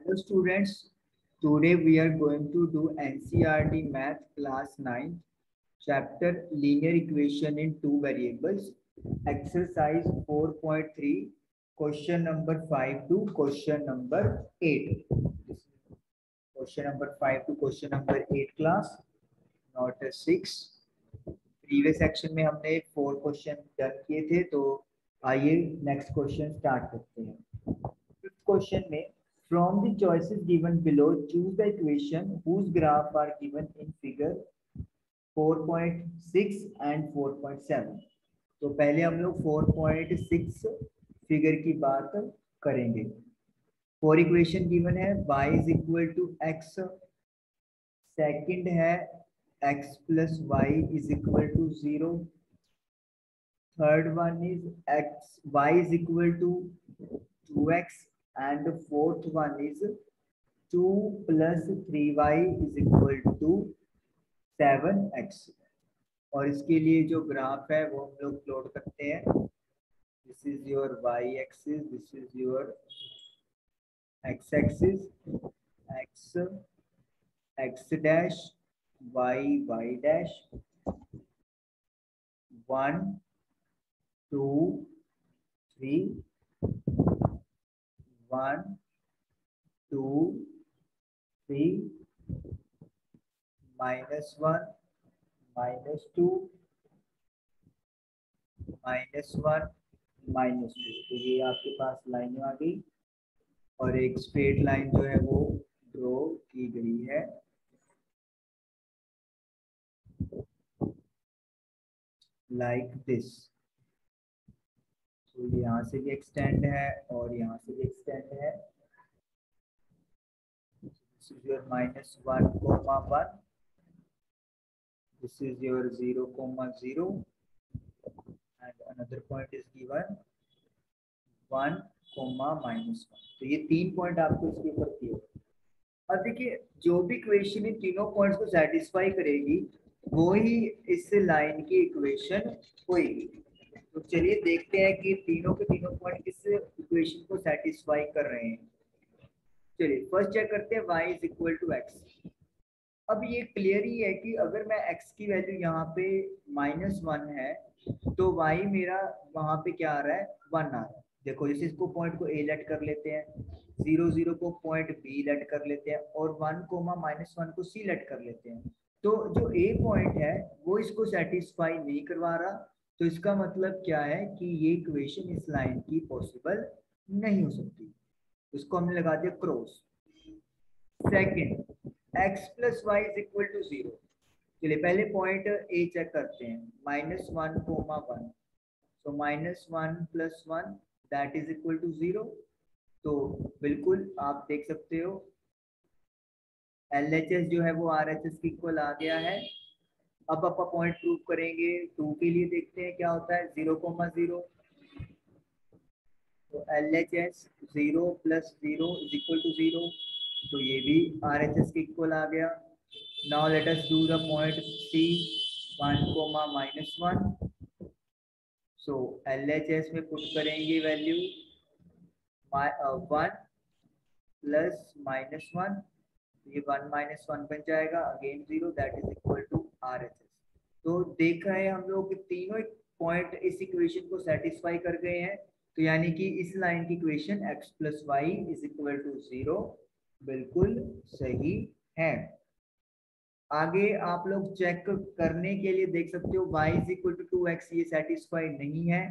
Hello students, today we are going to do NCERT Math Class 9, Chapter Linear Equation in Two Variables, Exercise 4.3, Question number 5 to Question number 8. Question number 5 to Question number 8 class, not a 6. Previous section में हमने 4 question done किए थे, तो आइए next question start करते हैं। Fifth question में from the choices given below choose the equation whose graph are given in figure 4.6 and 4.7। तो पहले हम लोग 4.6 फिगर की बात करेंगे। फोर इक्वेशन गिवन है y is equal to x, second है x plus y is equal to 0, third one is x y is equal to 2x and the fourth one is 2 plus 3y is equal to 7x। और इसके लिए जो graph है वो हम लोग plot करते हैं। This is your y axis, this is your x axis, x dash y dash, 1 2 3, 1 2 3, -1 -2 -1 -2। तो ये आपके पास लाइन आ गई और एक स्ट्रेट लाइन जो है वो ड्रॉ की गई है। Like this. तो यहाँ से भी एक्सटेंड है और यहाँ से भी एक्सटेंड है। This is your -1, 1, this is your 0, 0 and another point is given 1, -1। तो ये 3 पॉइंट आपको इसके ऊपर दिए। अब देखिए जो भी इक्वेशन इन तीनों पॉइंट्स को सेटिस्फाई करेगी वो ही इस लाइन की इक्वेशन होगी। तो चलिए देखते हैं कि तीनों के तीनों पॉइंट किस इक्वेशन को सेटिस्फाई कर रहे हैं। चलिए फर्स्ट चेक करते हैं y is equal to x। अब ये क्लियर ही है कि अगर मैं x की वैल्यू यहाँ पे -1 है तो y मेरा वहां पे क्या आ रहा है, 1 आ रहा है। देखो जैसे इसको पॉइंट को a लेट कर लेते हैं, 0 0 को पॉइंट b लेट कर लेते हैं और 1, -1 को c लेट कर लेते हैं। तो जो a पॉइंट है वो इसको सेटिस्फाई नहीं करवा रहा, तो इसका मतलब क्या है कि ये इक्वेशन इस लाइन की पॉसिबल नहीं हो सकती। इसको हमने लगा दिया cross. Second, x plus y is equal to 0। चलिए पहले पॉइंट a चेक करते हैं, -1, 1। सो -1 + 1 दैट इज इक्वल टू 0। तो बिल्कुल आप देख सकते हो LHS जो है वो RHS के इक्वल आ गया है। अब आप पॉइंट प्रूव करेंगे 2 के लिए, देखते हैं क्या होता है, 0, 0। तो LHS 0 + 0 इज इक्वल टू 0। तो ये भी RHS के इक्वल आ गया। Now let us do the point C, 1, -1। So LHS में पुट करेंगे वैल्यू 1 प्लस -1। ये 1 -1 बन जाएगा, again 0 that is equal to RHS। तो देखा है हम लोग कि तीनों पॉइंट इस इक्वेशन को सेटिस्फाई कर गए हैं। तो यानी कि इस लाइन की equation x + y is equal to 0 बिल्कुल सही है। आगे आप लोग चेक करने के लिए देख सकते हो y is equal to 2x, ये सेटिस्फाई नहीं है।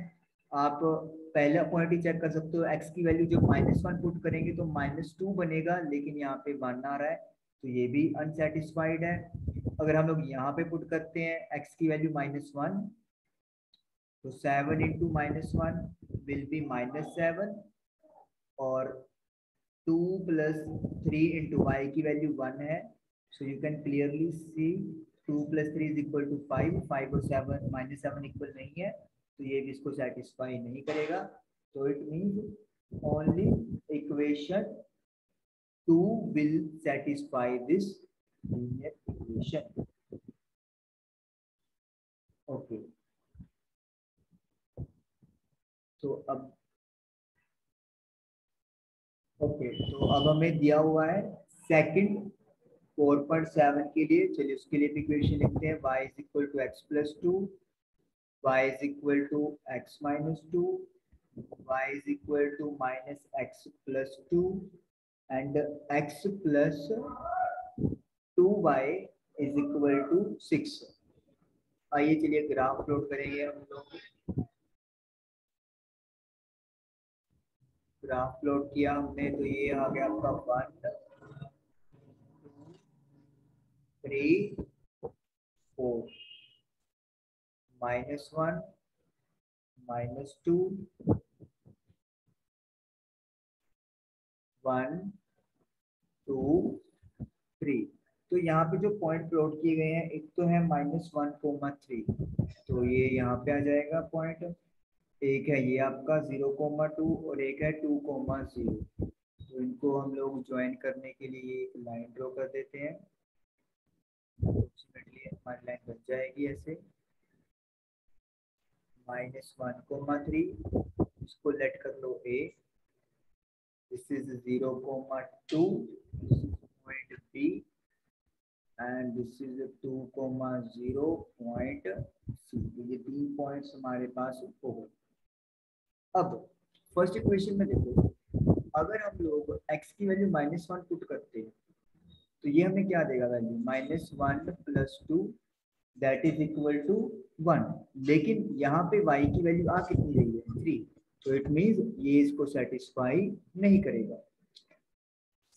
आप पहला पॉइंट ही चेक कर सकते हो, x की वैल्यू जब -1 पुट करेंगे तो -2 बनेगा, लेकिन यहाँ पे 1 आ रहा है, तो ये भी अनसेटिस्फाइड है। अगर हम लोग यहाँ पे पुट करते हैं x की वैल्यू -1, तो 7 × -1 विल बी -7 और 2 + 3 × y की वैल्यू 1 है। So you can clearly see 2 + 3 = 5, 5 और 7 -7 इक्वल नहीं है, तो ये भी इसको सेटिस्फाई नहीं करेगा। तो it means only equation 2 will satisfy this linear equation. Okay, तो अब ओके, तो अब हमें दिया हुआ है सेकंड 4.7 के लिए। चलिए उसके लिए इक्वेशन लिखते हैं। y is equal to x plus two, y is equal to x minus two, y is equal to minus x plus two and x plus 2y is equal to 6। आइए चलिए graph plot करेंगे हम लोग। Graph plot किया हमने तो ये आ गया आपका 1 2 3 4, -1 -2 1 2 3। तो यहाँ पे जो पॉइंट प्लॉट किए गए हैं, एक तो है -1, 3, तो ये यहाँ पे आ जाएगा पॉइंट। एक है ये आपका 0, 2 और एक है 2, 0। तो इनको हम लोग ज्वाइन करने के लिए एक लाइन ड्रॉ कर देते हैं। अप्रोक्सीमेटली हमारी लाइन बन जाएगी ऐसे, -1, 3, इसको लेट कर लो A, this is 0, 2, this is point B and this is 2, 0 point C। तो ये 3 पॉइंट्स हमारे पास हो गए। अब फर्स्ट इक्वेशन में देखो, अगर हम लोग x की वैल्यू -1 पुट करते हैं तो ये हमें क्या देगा value, -1 + 2 that is equal to 1। लेकिन यहाँ पे y की वैल्यू आ कितनी रही है, 3, तो इट मींस ये इसको सेटिस्फाई नहीं करेगा।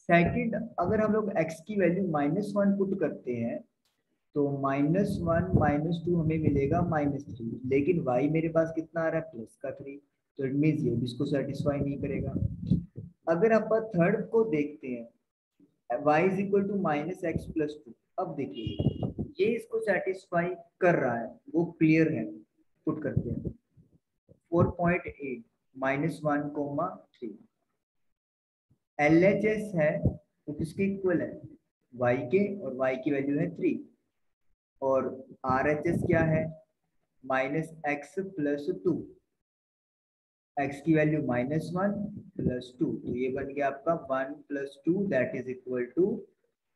सेकंड, अगर हम लोग x की वैल्यू -1 पुट करते हैं तो -1 -2 हमें मिलेगा -3, लेकिन y मेरे पास कितना आ रहा है, +3, तो इट मींस ये भी इसको सेटिस्फाई नहीं करेगा। अगर आप थर्ड को देखते हैं, y is equal to -x + 2, अब देखिए ये इसको सेटिस्फाई कर रहा है, वो क्लियर है। पुट करते हैं 4.8 -1, 3, LHS है तो किसके इक्वल है, y के, और y की वैल्यू है 3, और RHS क्या है, -x + 2, x की वैल्यू -1 + 2, तो ये बन गया आपका 1 + 2 दैट इज इक्वल टू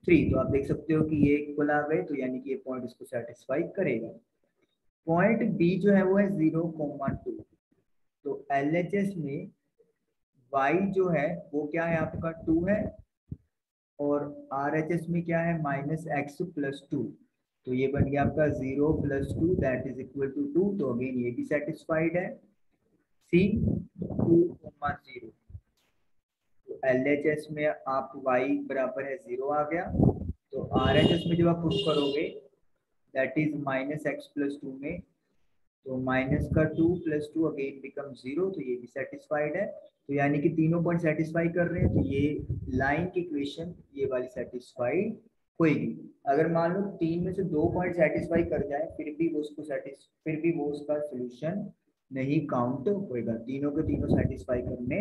3। तो आप देख सकते हो कि ये इक्वल आ गए, तो यानी कि ये पॉइंट इसको सेटिस्फाई करेगा। पॉइंट बी जो है वो है 0, 2, तो LHS में y जो है वो क्या है आपका 2 है, और RHS में क्या है -x + 2, तो ये बन गया आपका 0 + 2 दैट इज इक्वल टू 2, तो अगेन ये भी सेटिस्फाइड है। सी 2, 0, तो LHS में आप y बराबर है 0 आ गया, तो RHS में जब आप पुट करोगे दैट इज -x + 2 में, तो माइनस का 2 + 2 अगेन बिकम 0, तो ये भी सेटिस्फाइड है। तो यानी कि तीनों पॉइंट सेटिस्फाई कर रहे हैं, तो ये लाइन की इक्वेशन ये वाली सेटिस्फाइड होगी। अगर मान लो 3 में से 2 पॉइंट सेटिस्फाई कर जाए, फिर भी वो उसका सोल्यूशन नहीं काउंट होएगा। तीनों के तीनों सेटिस्फाई करने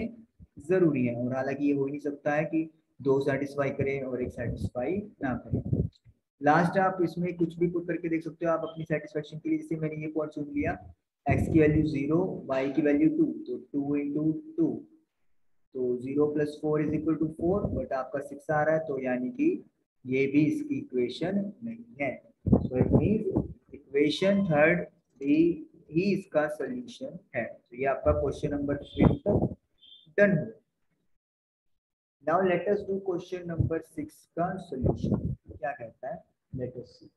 जरूरी है, और हालांकि ये हो ही नहीं सकता है कि 2 सेटिस्फाई करें और एक सेटिस्फाई ना करें। लास्ट आप इसमें कुछ भी पुट करके देख सकते हो आप अपनी सेटिस्फेक्शन के लिए। जैसे मैंने ये पॉइंट चुन लिया, x की वैल्यू 0, y की वैल्यू 2, तो 2 × 2, तो 0 + 4 इज इक्वल टू 4, बट आपका 6 आ रहा है, तो यानी कि ये भी इसकी इक्वेशन नहीं है। So it means equation third भी ही इसका सोल्यूशन है। तो ये आपका question number 5 done. Now let us do question number 6 का सोल्यूशन। क्या कहता है, let us see.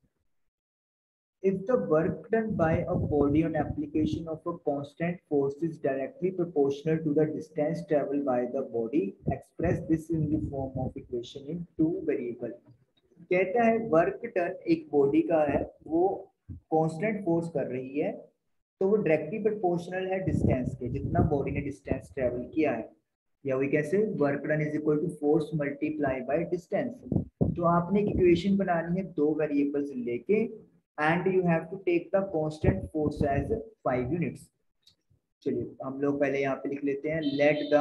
If the work done by a body on application of a constant force is directly proportional to the distance traveled by the body, express this in the form of equation in two variable। कहता है work done एक body का है, वो constant force कर रही है, तो वो डायरेक्टली प्रोपोर्शनल है डिस्टेंस के, जितना बॉडी ने डिस्टेंस ट्रेवल किया है, या वी कैसे work done is equal to force multiply by distance. तो आपने एक इक्वेशन बनानी है दो वेरिएबल्स लेके, and you have to take the constant force as 5 units. चलिए हम लोग पहले यहाँ पे लिख लेते हैं, लेट द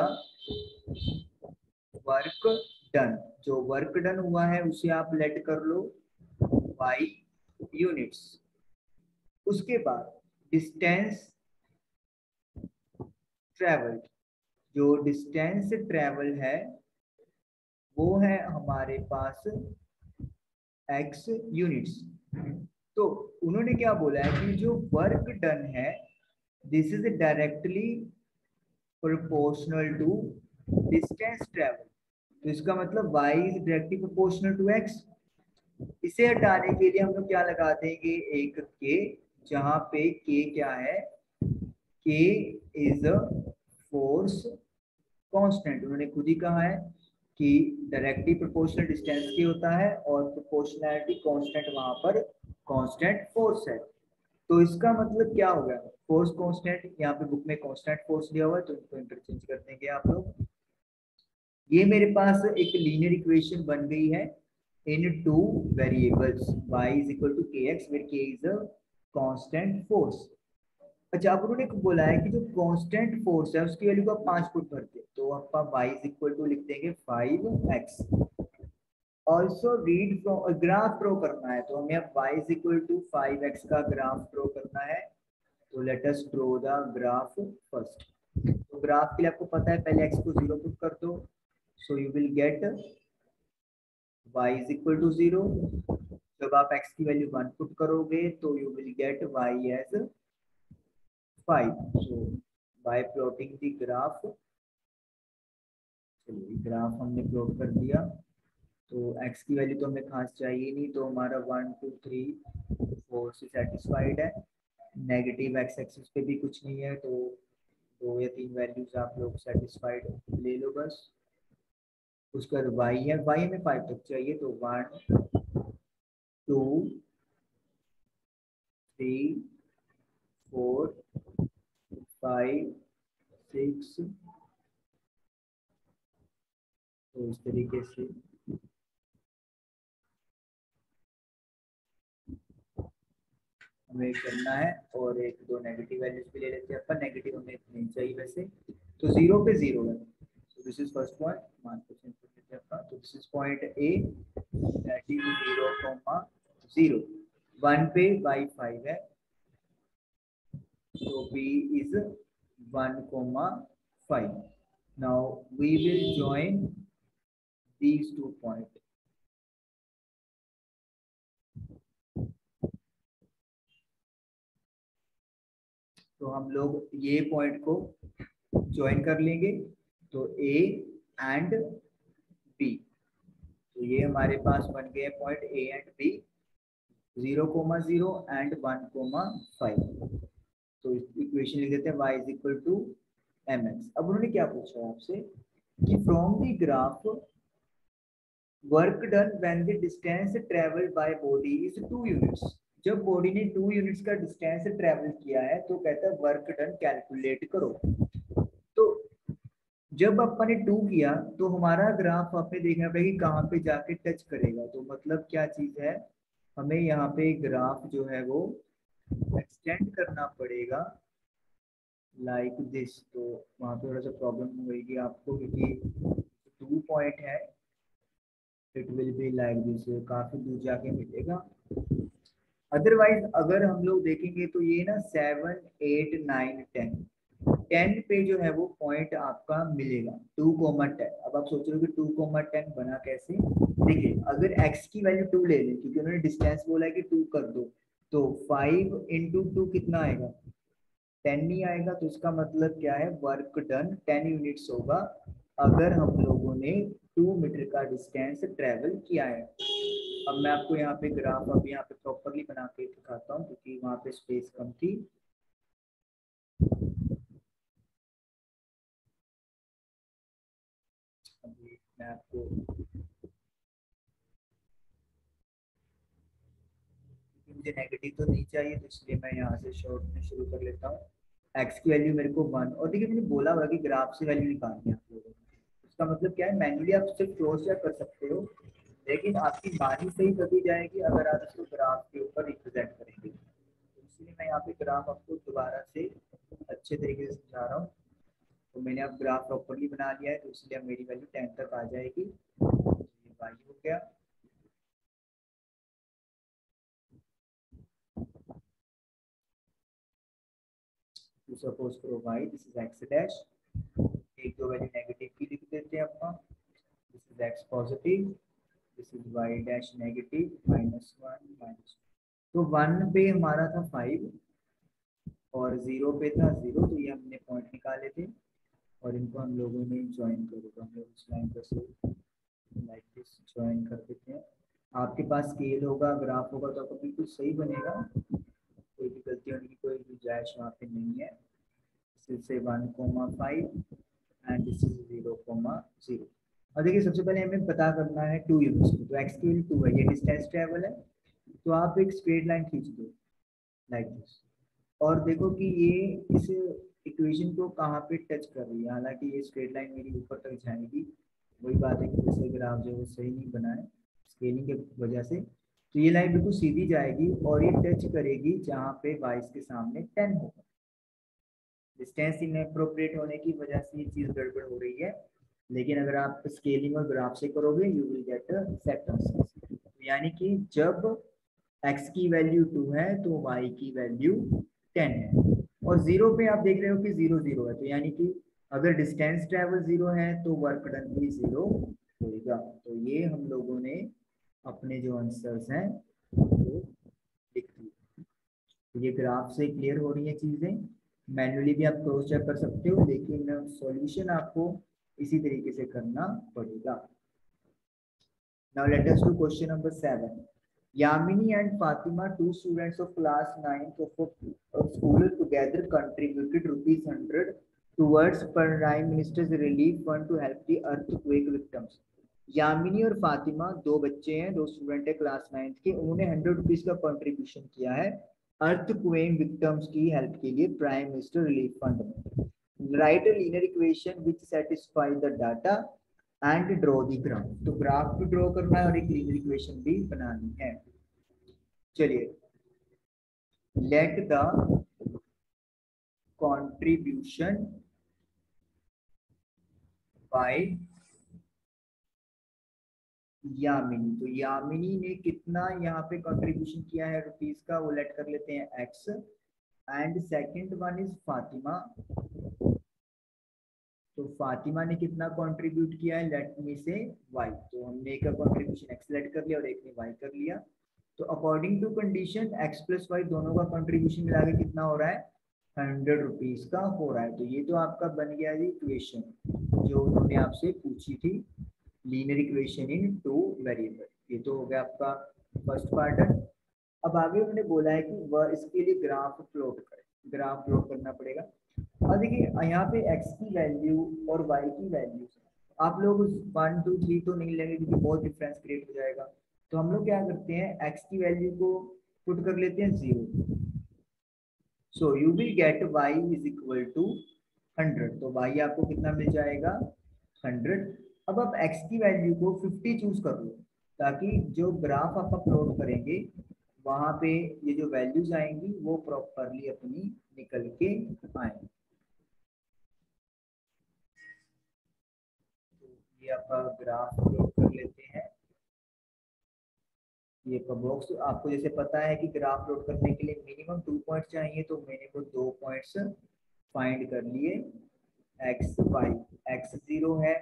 वर्क डन, जो वर्क डन हुआ है उसे आप लेट कर लो 5 यूनिट्स। उसके बाद डिस्टेंस ट्रेवल्ड, जो डिस्टेंस ट्रेवल है वो है हमारे पास x यूनिट्स। तो उन्होंने क्या बोला है कि जो वर्क डन है this is directly proportional to distance travel. तो इसका मतलब y is directly proportional to x। इसे हटाने के लिए हम लोग क्या लगा देंगे, एक k, जहां पे k क्या है, k is a force constant. उन्होंने खुद ही कहा है कि डायरेक्टली प्रोपोर्शनल डिस्टेंस के होता है और प्रोपोर्शनैलिटी कांस्टेंट वहां पर कांस्टेंट फोर्स है। तो इसका मतलब क्या हो गया, फोर्स कांस्टेंट, यहाँ पे बुक में कांस्टेंट फोर्स दिया हुआ है तो इनको इंटरचेंज कर देंगे आप लोग। ये मेरे पास एक लीनियर इक्वेशन बन गई है in two variables, y is equal to K X where k is a constant force. अच्छा, अब उन्होंने बोला है कि जो कांस्टेंट फोर्स है उसकी वैल्यू को आप 5 पुट करते हैं, तो आप y इज इक्वल टू लिख देंगे 5x। Also read from graph draw करना है, तो हमें अब y is equal to 5x का ग्राफ ड्रॉ करना है। तो let us draw the graph first. तो ग्राफ के लिए आपको पता है पहले x को 0 पुट कर दो, so you will get y is equal to 0। जब आप x की वैल्यू 1 पुट करोगे तो you will get y as 5। so by plotting the graph, चलिए ग्राफ हमने प्लॉट कर दिया। तो x की वैल्यू तो हमें खास चाहिए नहीं, तो हमारा 1 2 3 4 से सेटिस्फाइड है। नेगेटिव x एक्सिस पे भी कुछ नहीं है, तो 2 या 3 वैल्यूज आप लोग सेटिस्फाइड ले लो बस। उसका y है, y हमें 5 तक चाहिए, तो 1 2 3 4 5 6, तो इस तरीके से हमें करना है। और एक दो नेगेटिव वैल्यूज भी ले लेते हैं अपन, नेगेटिव हमें नहीं चाहिए वैसे। तो 0 पे 0 है, so this is first point, मान को चेंज कर देते हैं अपना। तो this is point A, that is 0, 0। 1 पे y 5 है, so B is 1, 5। now we will join these 2 points। तो हम लोग ये पॉइंट को ज्वाइन कर लेंगे, तो A एंड B। तो ये हमारे पास बन गए point A and B, 0, 0 and 1, 5। तो इक्वेशन लिख देते हैं y is equal to mx। अब उन्होंने क्या पूछा है आपसे कि from the graph work done when the distance travelled by body is 2 units. जब बॉडी ने 2 यूनिट्स का डिस्टेंस ट्रेवल किया है तो कहता है वर्क डन कैलकुलेट करो। तो जब अपन ने 2 किया तो हमारा ग्राफ आपने देखना पड़ेगा कि कहाँ पे जाके टच करेगा। तो मतलब क्या चीज है, हमें यहाँ पे ग्राफ जो है वो एक्सटेंड करना पड़ेगा लाइक दिस। तो वहाँ पे थोड़ा सा प्रॉब्लम होगी आपको, क्योंकि 2 पॉइंट है, it will be like this, काफी दूर जाके मिलेगा। अदरवाइज अगर हम लोग देखेंगे तो ये ना 7 8 9 10 10 पे जो है वो पॉइंट आपका मिलेगा 2, 10। अब आप सोच रहे हो कि 2, 10 बना कैसे। देखिए अगर x की वैल्यू 2 ले लें, क्योंकि उन्होंने डिस्टेंस बोला है कि 2 कर दो, तो 5 इंटू 2 कितना आएगा, 10 नहीं आएगा। तो इसका मतलब क्या है, वर्क डन 10 यूनिट्स होगा अगर हम लोगों ने 2 मीटर का डिस्टेंस ट्रेवल किया है। अब मैं आपको यहाँ पे ग्राफ अब यहाँ पे प्रॉपरली बना के दिखाता हूँ, क्योंकि वहाँ पे स्पेस कम थी। अभी मैं आपको, मुझे नेगेटिव तो नहीं चाहिए, तो इसलिए मैं यहाँ से शॉर्ट में शुरू कर लेता हूँ। एक्स की वैल्यू मेरे को 1, और देखिए मैंने बोला हुआ कि ग्राफ से वैल्यू निकालनी है आप लोगों को। इसका मतलब क्या है, मैन्युअली आप सिर्फ क्रॉस चेक कर सकते हो, लेकिन आपकी मानी सही तभी जाएगी अगर आप इसको ग्राफ के ऊपर रिप्रेजेंट करेंगे। तो इसलिए मैं यहाँ पे ग्राफ आपको दोबारा से अच्छे तरीके से समझा रहा हूँ। तो मैंने अब ग्राफ प्रॉपरली बना लिया है, तो इसलिए अब मेरी वैल्यू 10 तक आ जाएगी। तो ये वाई हो गया। to suppose करो y, this is x dash। एक दो वैल्यू नेगेटिव की लिख देते हैं अपना, this is x positive, this is y dash negative, -1 -1। तो 1 पे हमारा था 5 और 0 पे था 0, तो ये हमने पॉइंट निकाले थे और इनको हम लोगों ने ज्वाइन कर दिया। हम लोग इस लाइन पर से लाइक दिस ज्वाइन कर देते हैं। आपके पास स्केल होगा, ग्राफ होगा, तो आपको बिल्कुल सही बनेगा, कोई भी गलती होने की कोई गुंजाइश वहाँ पे नहीं है। से 1,5 एंड दिस इज 0,0। और देखिए सबसे पहले हमें पता करना है 2 यूनिट्स को, तो एक्स की वैल्यू 2 है, ये डिस्टेंस ट्रेवल है। तो आप एक स्ट्रेट लाइन खींच दो लाइक दिस और देखो कि ये इस इक्वेशन को कहाँ पे टच कर रही है। हालांकि ये स्ट्रेट लाइन मेरी ऊपर तक जाएगी, वही बात है कि जैसे ग्राफ जो है सही नहीं बना है स्केलिंग के वजह से। तो ये लाइन बिल्कुल सीधी जाएगी और ये टच करेगी जहाँ पे 22 के सामने 10 होगा। डिस्टेंस इनएप्रोप्रिएट होने की वजह से ये चीज़ गड़बड़ हो रही है, लेकिन अगर आप स्केलिंग और ग्राफ से करोगे you will get set answer. यानी कि जब x की वैल्यू 2 है तो y की वैल्यू 10 है और 0 पे आप देख रहे हो कि 0 0 है, तो यानी कि अगर डिस्टेंस ट्रेवल 0 है तो वर्क डन भी 0 होगा। तो ये हम लोगों ने अपने जो आंसर्स हैं वो लिख दिए। तो ये ग्राफ से क्लियर हो रही है चीजें, मैन्युअली भी आप क्रॉस चेक कर सकते हो, लेकिन सॉल्यूशन आपको इसी तरीके से करना पड़ेगा। Now let us do question number 7. Yamini and Fatima, two students of class 9th of school, together contributed rupees 100 towards Prime Minister's Relief Fund to help the earthquake victims. Yamini और फातिमा दो बच्चे हैं, दो स्टूडेंट है क्लास 9th के, उन्होंने 100 rupees का contribution किया है अर्थक्वेक विक्टिम्स की हेल्प के लिए प्राइम मिनिस्टर रिलीफ फंड में। Right a linear equation which satisfy the data and draw the graph. तो ग्राफ भी ड्रॉ करना है और एक लीनियर इक्वेशन भी बनानी है। चलिए, let the contribution by Yamini, तो यामिनी ने कितना यहाँ पे कंट्रीब्यूशन किया है रुपीज का, वो लेट कर लेते हैं x, and second one is Fatima, तो फातिमा ने कितना कंट्रीब्यूट किया है, लेट मी से y। तो हमने एक का कंट्रीब्यूशन x लेट कर लिया और एक ने y कर लिया। तो according to condition x plus y दोनों का कंट्रीब्यूशन मिला के कितना हो रहा है, 100 रुपीज का हो रहा है। तो ये तो आपका बन गया जी इक्वेशन जो उन्होंने आपसे पूछी थी, लीनियर इक्वेशन इन 2 वेरिएबल। ये तो हो गया आपका फर्स्ट पार्ट है। अब आगे उन्होंने बोला है कि वह इसके लिए ग्राफ प्लॉट करें, ग्राफ प्लॉट करना पड़ेगा। और देखिए यहाँ पे x की वैल्यू और y की वैल्यू आप लोग 1 2 3 तो नहीं लेंगे क्योंकि बहुत डिफरेंस क्रिएट हो जाएगा। तो हम लोग क्या करते हैं, x की वैल्यू को पुट कर लेते हैं 0। So you will get y is equal to 100। तो y आपको कितना मिल जाएगा, 100। अब आप x की वैल्यू को 50 चूज कर लो ताकि जो ग्राफ आप अपलोड करेंगे वहां पे ये जो वैल्यूज आएंगी वो प्रॉपरली अपनी निकल के आएंगी। ये आप ग्राफ अपलोड कर लेते हैं। ये बॉक्स आपको जैसे पता है कि ग्राफ अपलोड करने के लिए मिनिमम 2 पॉइंट चाहिए, तो मैंने वो 2 पॉइंट्स फाइंड कर लिए। एक्स वाई, एक्स 0 है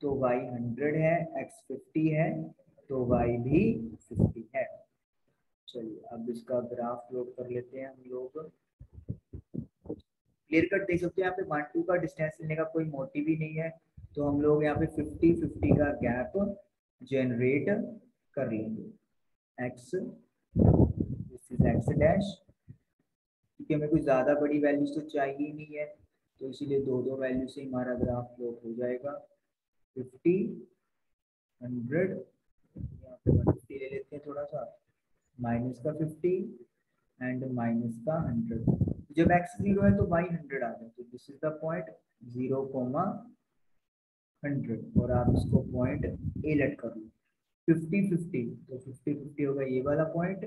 तो y 100 है, x 50 है तो y भी 50 है। चलिए अब इसका ग्राफ प्लॉट कर लेते हैं हम लोग। क्लियर कट देख सकते हैं यहाँ पे 1 2 का डिस्टेंस लेने का कोई मोटिव ही नहीं है, तो हम लोग यहाँ पे 50 50 का गैप जनरेट कर लेंगे। x, this is x dash, क्योंकि हमें कोई ज्यादा बड़ी वैल्यूज तो चाहिए ही नहीं है, तो इसीलिए दो दो वैल्यू से हमारा ग्राफ प्लॉट हो जाएगा। 50 100, यहाँ पे 150 ले लेते हैं थोड़ा सा, माइनस का 50 एंड माइनस का 100। जब x 0 है तो y 100 आ जाए, तो दिस इज द पॉइंट 0, 100 और आप इसको पॉइंट ए लेट कर लो। 50 50 तो 50 50 होगा ये वाला point,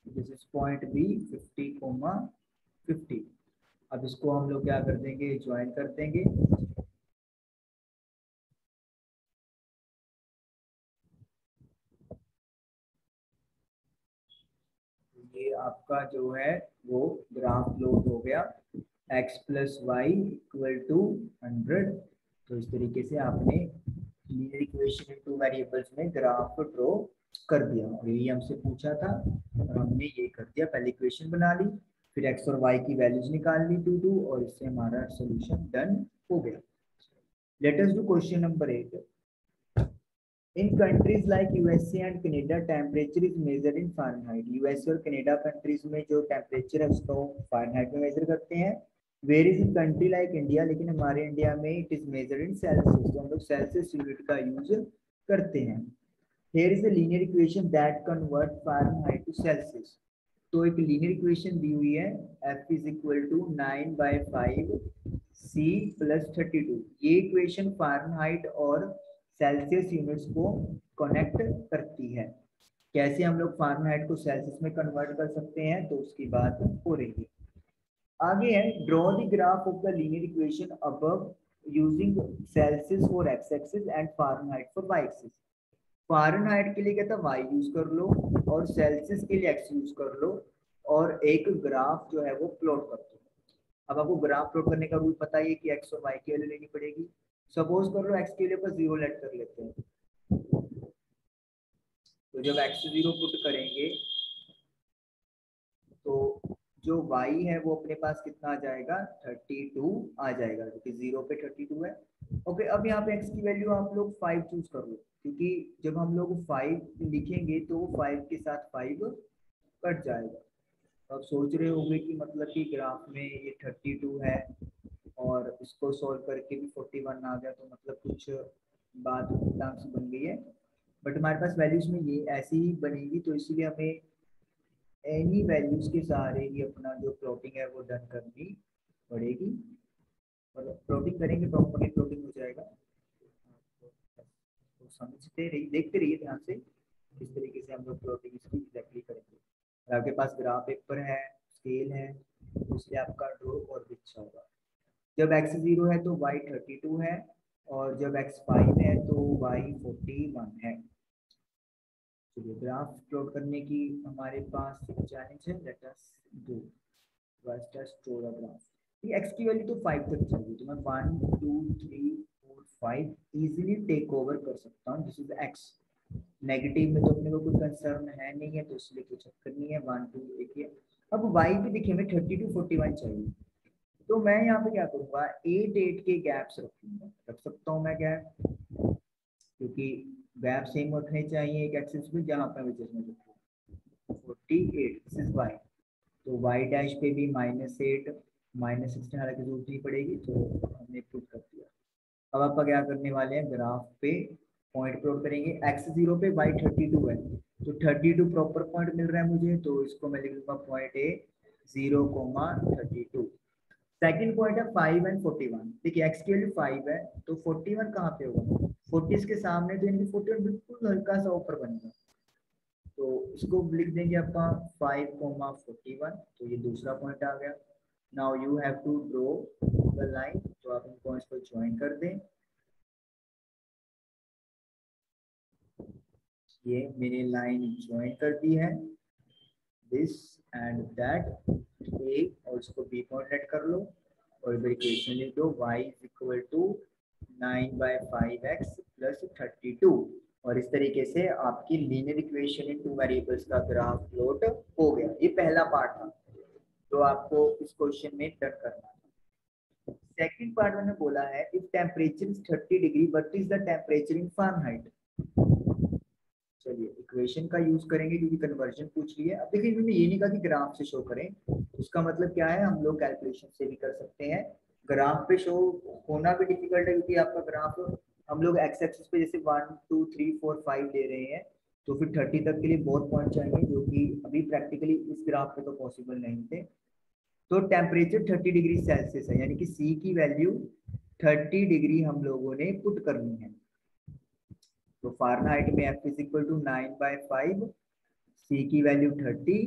this is point B 50, 50। अब इसको हम लोग क्या कर देंगे, ज्वाइन कर देंगे। ये आपका जो है वो ग्राफ लोड हो गया, x plus y equal to 100। तो इस तरीके से आपने linear equation in two variables में ग्राफ ड्रॉ कर दिया, और ये हमसे पूछा था और हमने ये कर दिया। पहले इक्वेशन बना ली, फिर एक्स और वाई की वैल्यूज निकाल ली 2 2, और इससे हमारा सोल्यूशन डन हो गया। Late us do question number 8। In countries like USA and Canada, temperature is measured in Fahrenheit. US और कनाडा कंट्रीज में जो टेम्परेचर है उसको फारेनहाइट में मेजर करते हैं। Where is in country like India, लेकिन हमारे इंडिया में it is measured in Celsius, तो हम लोग सेल्सियस यूनिट का यूज करते हैं। Here is a linear equation that convert Fahrenheit to Celsius. तो एक लीनियर इक्वेशन दी हुई है, F is equal to 9/5 C plus 32। ये इक्वेशन फारेनहाइट और सेल्सियस यूनिट्स को कनेक्ट करती है। कैसे हम लोग फारेनहाइट को सेल्सियस में कन्वर्ट कर सकते हैं, तो उसकी बात हो रही है। आगे है, draw the graph of the linear equation above using Celsius for x axis and Fahrenheit for y axis. Fahrenheit के लिए कहता है वाई यूज कर लो, और सेल्सियस के लिए एक्स यूज कर लो, और एक ग्राफ जो है वो प्लॉट कर दो। अब आपको ग्राफ प्लॉट करने का रूल पता ही है कि एक्स और वाई की वैल्यू लेनी पड़ेगी। सपोज कर लो एक्स के लिए 0 लेट कर लेते हैं, तो जब एक्स 0 पुट करेंगे तो जो y है वो अपने पास कितना आ जाएगा, 32 आ जाएगा, क्योंकि 0 पे 32 है। ओके, अब यहाँ पे x की वैल्यू आप लोग 5 चूज कर लो, क्योंकि जब हम लोग 5 लिखेंगे तो 5 के साथ 5 कट जाएगा। तो आप सोच रहे होंगे कि मतलब कि ग्राफ में ये 32 है और इसको सॉल्व करके भी 41 आ गया, तो मतलब कुछ बात से बन गई है। बट हमारे पास वैल्यूज में ये ऐसी ही बनेगी, तो इसलिए हमें एनी वैल्यूज के सहारे ही अपना जो प्लॉटिंग है वो डन करनी पड़ेगी। मतलब प्लॉटिंग करेंगे प्रॉपर्ली प्लॉटिंग हो जाएगा। तो समझते रहिए, देखते रहिए ध्यान से किस तरीके से हम लोग प्लॉटिंग इसकी एग्जैक्टली करेंगे। और आपके पास ग्राफ पेपर है, स्केल है, उससे आपका ड्रॉ और भी अच्छा होगा। जब x 0 है तो y 32 है, और जब x 5 है तो y 41 है। चलिए ग्राफ प्लॉट करने की हमारे पास चैलेंज है, let us do first us draw the graph. ये x की वैल्यू तो 5 तक चाहिए, तो मैं 1 2 3 4 5 इजीली टेक ओवर कर सकता हूँ। This is x। नेगेटिव में तो अपने को कोई कंसर्न है नहीं है, तो इसलिए कुछ चक्कर नहीं है। 1 2 एक ही है। अब y पे देखिए हमें 32 41 चाहिए, तो मैं यहाँ पे क्या करूंगा, 8 8 के गैप्स रखूंगा, रख सकता हूँ मैं गैप, क्योंकि गैप सेम रखने चाहिए एक एक्सिस पे, जहाँ पे विच में 48 दिस इज y। तो y डैश पे भी -8 -16 हालांकि जरूरत नहीं पड़ेगी, तो हमने पुट कर दिया। अब आप क्या करने वाले हैं, ग्राफ पे पॉइंट प्लॉट करेंगे। x 0 पे y 32 है, तो 32 प्रॉपर पॉइंट मिल रहा है मुझे, तो इसको मैं लिख लूंगा पॉइंट ए 0,32। सेकंड पॉइंट है 5 एंड 41। देखिए x की वैल्यू 5 है, तो 41 कहाँ पे होगा, 40 के सामने, तो यानी 41 बिल्कुल हल्का सा ऊपर बनेगा, तो इसको लिख देंगे अपन 5,41। तो ये दूसरा पॉइंट आ गया। Now you have to draw the line, तो आप इन पॉइंट्स को ज्वाइन कर दें। ये मैंने लाइन ज्वाइन कर दी है, दिस एंड दैट, ए, और इसको बी पॉइंट लेट कर लो, और इधर इक्वेशन लिख दो y is equal to 9/5x plus 32। और इस तरीके से आपकी linear equation in two variables का ग्राफ प्लॉट हो गया। ये पहला पार्ट था जो आपको इस क्वेश्चन में डन करना है। सेकंड पार्ट मैंने बोला है, if temperature is 30 degree what is the temperature in Fahrenheit. चलिए इक्वेशन का यूज करेंगे, क्योंकि कन्वर्जन पूछ ली है। अब देखिए मैंने ये नहीं कहा कि ग्राफ से शो करें, उसका मतलब क्या है, हम लोग कैलकुलेशन से भी कर सकते हैं। ग्राफ पे शो होना भी डिफिकल्ट है, क्योंकि आपका ग्राफ हम लोग एक्स एक्सिस पे जैसे 1 2 3 4 5 ले रहे हैं, तो फिर 30 तक के लिए बहुत पॉइंट चाहिए, जो कि अभी प्रैक्टिकली इस ग्राफ पे तो पॉसिबल नहीं थे। तो टेम्परेचर 30 डिग्री सेल्सियस है, यानी कि सी की वैल्यू 30 डिग्री हम लोगों ने पुट करनी है। तो फारेनहाइट में F is equal to 9/5, C की वैल्यू 30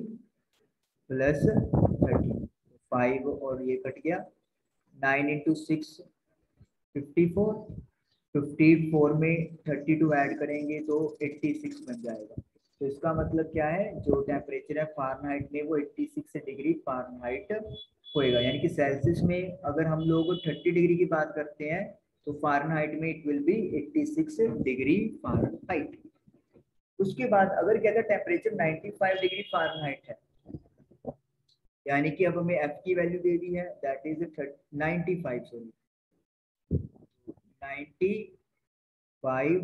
प्लस 30, 5 और ये कट गया, 9 इंटू 6 54, 54 में 32 ऐड करेंगे तो 86 बन जाएगा। तो इसका मतलब क्या है, जो टेम्परेचर है फारेनहाइट में वो 86 डिग्री फारेनहाइट होएगा। यानी कि सेल्सियस में अगर हम लोग 30 डिग्री की बात करते हैं तो फ़ारेनहाइट में it will be 86 degree Fahrenheit. उसके बाद अगर कहता है टेम्परेचर 95 डिग्री फ़ारेनहाइट है, यानी कि अब हमें एफ की वैल्यू दे दी है, दैट इज 95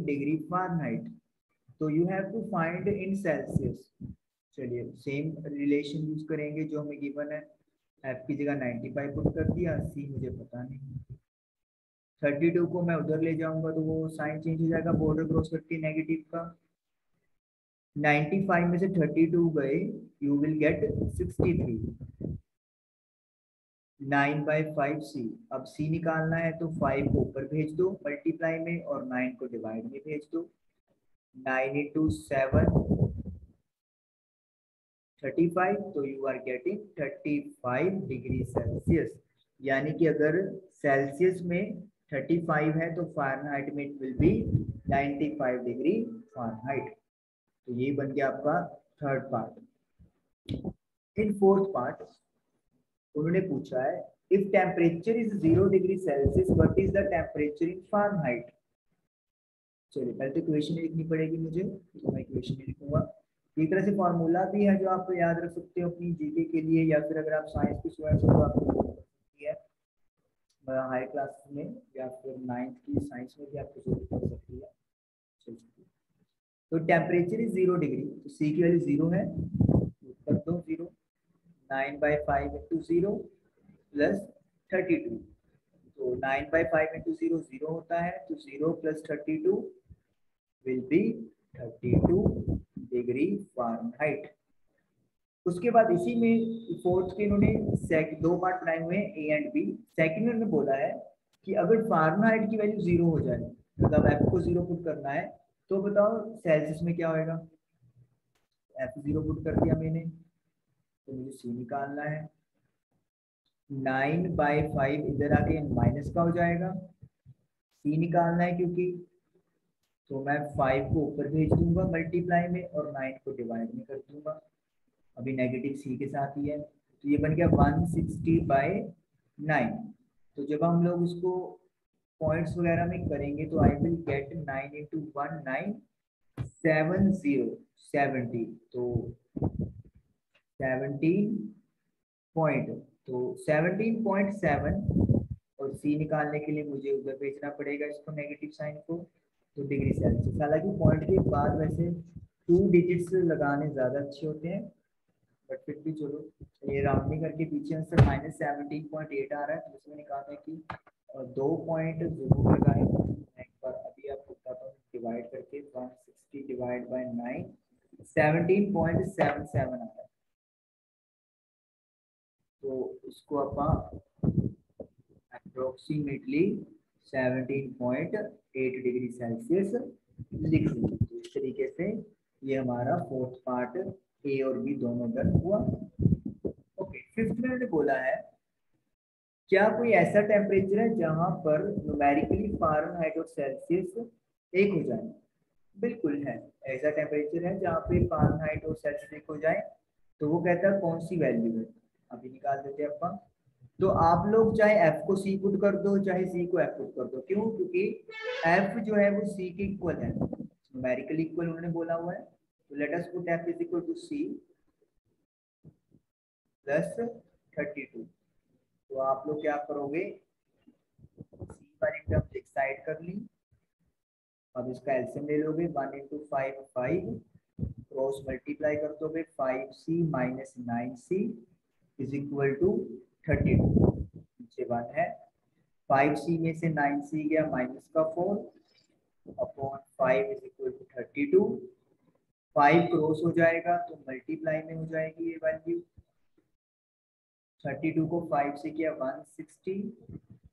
डिग्री फ़ारेनहाइट। तो you have to find in Celsius. चलिए सेम रिलेशन यूज करेंगे जो हमें गिवन है, एफ की जगह 95 पुट कर दिया, सी मुझे पता नहीं। 32 को मैं उधर ले जाऊंगा तो वो साइन चेंज हो जाएगा, बॉर्डर क्रॉस करके नेगेटिव का। 95 में से 32 गए, यू विल गेट 63। 9/5 सी। अब सी निकालना है तो 5 को ऊपर भेज दो मल्टीप्लाई में और 9 को डिवाइड में भेज दो। 9 into 7 35, तो you are getting 35 degree Celsius. यानी कि अगर सेल्सियस में 35 है तो फ़ारेनहाइट में it will be 95 degree Fahrenheit. तो ये बन गया आपका third part. In fourth part उन्होंने पूछा है if temperature is 0 degree Celsius what is the temperature in Fahrenheit. चलिए पहले तो इक्वेशन लिखनी पड़ेगी मुझे, तो मैं इक्वेशन लिखूंगा। एक तरह से फॉर्मूला भी है जो आप याद रख सकते हो अपनी जीके के लिए, या फिर अगर आप साइंस की स्टूडेंट हो तो आपको है हाई क्लास में या फिर 9th की साइंस में भी आपको जरूरत पड़ सकती है। तो टेम्परेचर इज 0 डिग्री, तो सी की वैल्यू 0 है, कर दो 0। 9/5 into 0 प्लस 32, तो 9/5 into 0 0 होता है, तो 0 plus 32 will be 32 degree Fahrenheit. उसके बाद इसी में फोर्थ के इन्होंने दो पार्ट बनाए हुए हैं, ए एंड बी। सेकंड में बोला है कि अगर फ़ारेनहाइट की वैल्यू 0 हो जाए, मतलब एफ को 0 पुट करना है, तो बताओ सेल्सियस में क्या होएगा। एफ 0 पुट कर दिया मैंने, तो मुझे सी निकालना है। 9/5 इधर आके माइनस का हो जाएगा, सी निकालना है क्योंकि, तो मैं 5 को ऊपर भेज दूंगा मल्टीप्लाई में और 9 को डिवाइड में कर दूंगा, अभी नेगेटिव सी के साथ ही है, तो ये बन गया 160/9। तो जब हम लोग उसको पॉइंट्स वगैरह में करेंगे तो आई विल गेट 9 into 1 9 70 तो 17 पॉइंट, तो 17.7, और सी निकालने के लिए मुझे उधर भेजना पड़ेगा इसको नेगेटिव साइन को, तो डिग्री सेल्सियस। हालांकि पॉइंट के बाद वैसे 2 डिजिट्स लगाने ज़्यादा अच्छे होते हैं, बट फिर भी चलो, ये राउंडिंग करके पीछे आंसर -17.8 आ रहा है, तो इसमें निकालना है कि 2 पॉइंट जरूर लगाए। एक बार अभी आपको बताता हूँ डिवाइड करके, 160 डिवाइड बाय 9 17.77 आ रहा है, तो इसको आप अप्रोक्सीमेटली 17.8 डिग्री सेल्सियस लिख लेंगे। तो इस तरीके से ये हमारा फोर्थ पार्ट ए और बी दोनों डन हुआ। ओके, फिफ्थ में मैंने बोला है क्या कोई ऐसा टेम्परेचर है जहां पर न्यूमेरिकली फ़ारेनहाइट और सेल्सियस एक हो जाए। बिल्कुल है, ऐसा टेम्परेचर है जहाँ पे फ़ारेनहाइट और सेल्सियस एक हो जाए। तो वो कहता है कौन सी वैल्यू है, अभी निकाल देते हैं अपन। तो आप लोग चाहे f को c पुट कर दो चाहे c को f पुट कर दो, क्यों, क्योंकि f जो है वो c के इक्वल है, न्यूमेरिकल इक्वल उन्होंने बोला हुआ है। तो let us put f is equal to c plus 32। तो आप लोग क्या करोगे, c वाली टर्म एक साइड कर ली, अब इसका एलसीएम ले लोगे, 1 into 5 5, क्रॉस मल्टीप्लाई कर दोगे, 5c minus 9c is equal to 32, नीचे 1 है, 5c में से 9c गया माइनस का 4 upon 5 is equal to 32। 5 cross हो जाएगा तो मल्टीप्लाई में हो जाएगी ये वैल्यू, 32 को 5 से किया 160,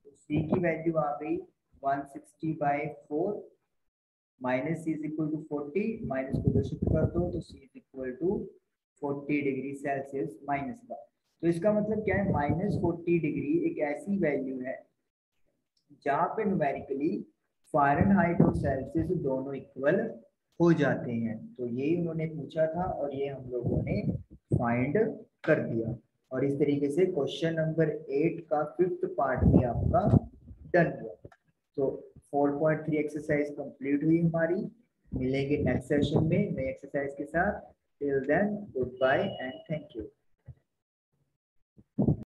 तो c की वैल्यू आ गई 160/4 minus C is equal to 40, minus को उधर शिफ्ट कर दो तो C is equal to 40 degree Celsius minus का। तो इसका मतलब क्या है, -40 डिग्री एक ऐसी वैल्यू है जहाँ पे न्यूमेरिकली फ़ारेनहाइट और सेल्सियस दोनों इक्वल हो जाते हैं। तो यही उन्होंने पूछा था और ये हम लोगों ने फाइंड कर दिया, और इस तरीके से क्वेश्चन नंबर 8 का 5th पार्ट भी आपका डन हुआ। तो 4.3 एक्सरसाइज कंप्लीट हुई हमारी। मिलेंगे नेक्स्ट सेशन में नए एक्सरसाइज के साथ। Till then good bye and thank you.